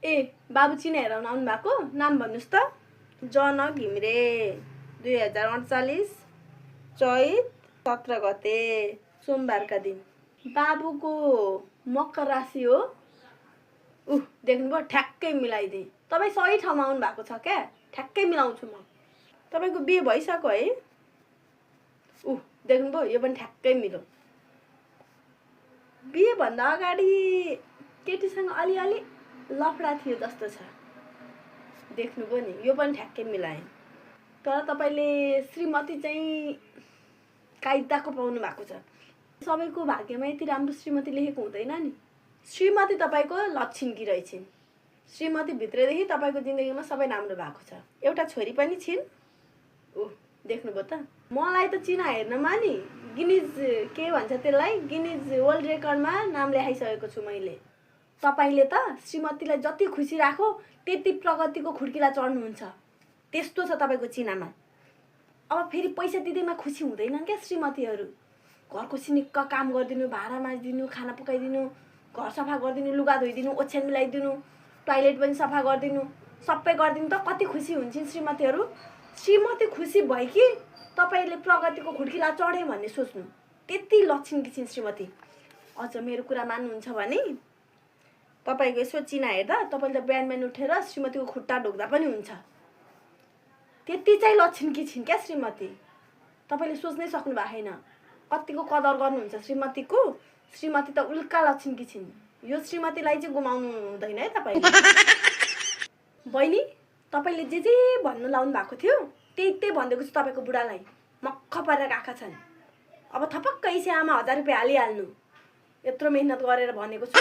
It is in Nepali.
ए बाबु चिनाएर आउनु भएको नाम भन्नुहोस् त। जनक घिमिरे 2048 चैत 17 गते सोमबारका दिन। बाबुको मकर राशि हो। देख्नुभयो ठ्याक्कै मिलाइदिएँ। तपाईँ सही ठाउँमा आउनु भएको छ क्या, ठ्याक्कै मिलाउँछु म। तपाईँको बिहे भइसक्यो है? देख्नुभयो यो पनि ठ्याक्कै मिल्यो। बिहेभन्दा अगाडि केटीसँग अलिअलि लफडा थियो जस्तो छ। देख्नुभयो नि, यो पनि ठ्याक्कै मिलाएँ। तर तपाईँले श्रीमती चाहिँ कायदाको पाउनु भएको छ। सबैको भाग्यमा यति राम्रो श्रीमती लेखेको हुँदैन नि। श्रीमती तपाईँको लक्षिणकी रहेछिन्। श्रीमती भित्रदेखि तपाईँको जिन्दगीमा सबै राम्रो भएको छ। एउटा छोरी पनि छिन्। देख्नुभयो त? मलाई त चिना हेर्नमा नि गिनिज के भन्छ त्यसलाई, गिनिज वर्ल्ड रेकर्डमा नाम लेखाइसकेको छु मैले। तपाईँले त श्रीमतीलाई जति खुसी राखो त्यति प्रगतिको खुड्किला चढ्नुहुन्छ। त्यस्तो छ तपाईँको चिनामा। अब फेरि पैसा दिँदैमा खुसी हुँदैनन् क्या श्रीमतीहरू। घरको सिनिक्क काम गरिदिनु, भाँडा माझिदिनु, खाना पकाइदिनु, घर सफा गरिदिनु, लुगा धोइदिनु, ओछ्यान मिलाइदिनु, टोयलेट पनि सफा गरिदिनु, सबै गरिदिनु त कति खुसी हुन्छन् श्रीमतीहरू। श्रीमती खुसी भयो कि तपाईँले प्रगतिको खुड्किला चढ्यो भन्ने सोच्नु। त्यति लक्षिणकी छिन् श्रीमती। अझ मेरो कुरा मान्नुहुन्छ भने तपाईँको यसो चिना हेर्दा तपाईँले त बिहान उठेर श्रीमतीको खुट्टा ढोक्दा पनि हुन्छ। त्यति चाहिँ लक्षिणकी छिन् क्या श्रीमती। तपाईँले सोच्नै सक्नु भएको छैन कतिको कदर गर्नुहुन्छ श्रीमतीको। श्रीमती त उल्का लक्षिणकी छिन्। यो श्रीमतीलाई चाहिँ गुमाउनु हुँदैन है तपाईँले। बहिनी तपाईँले जे भन्नु लाउनु भएको थियो त्यही भनिदिएको छु तपाईँको बुढालाई। मक्ख परेर आएका छन्। अब थपक्कै आमा 1000 रुपियाँ हालिहाल्नु। यत्रो मेहनत गरेर भनेको छु।